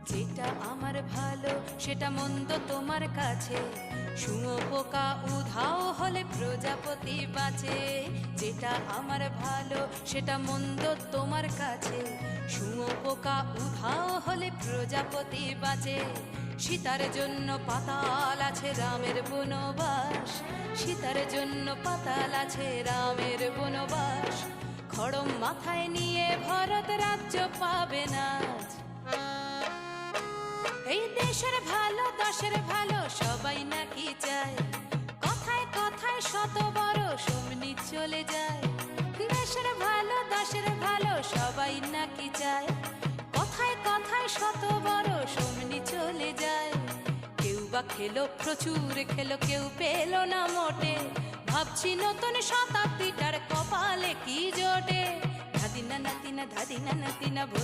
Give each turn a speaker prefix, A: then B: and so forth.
A: যেটা আমার ভালো সেটা মন্দ তোমার কাছে, শুঁয়োপোকা উধাও হলে প্রজাপতি বাঁচে। যেটা আমার ভালো সেটা মন্দ তোমার কাছে, শুঁয়োপোকা উধাও হলে প্রজাপতি বাঁচে। সীতার জন্য পাতাল আছে রামের বনবাস, সীতার জন্য পাতাল আছে রামের বনবাস। খড়ম মাথায় নিয়ে ভরত রাজ্য পাবে না। এই দেশের ভালো দশের ভালো সবাই নাকি চায়, কথায় কথায় শত বড় সমনি চলে যায়। দেশের ভালো দশের ভালো সবাই নাকি চায়, কথায় কথায় শত বড় সমনি চলে যায়। কেউ বা খেলো প্রচুর খেলো, কেউ পেল না মোটে। ভাবছি নতুন শতাব্দীটার কপালে কি জোটে। ধাদিনা নাতিনা ধাদিনা নাতিনা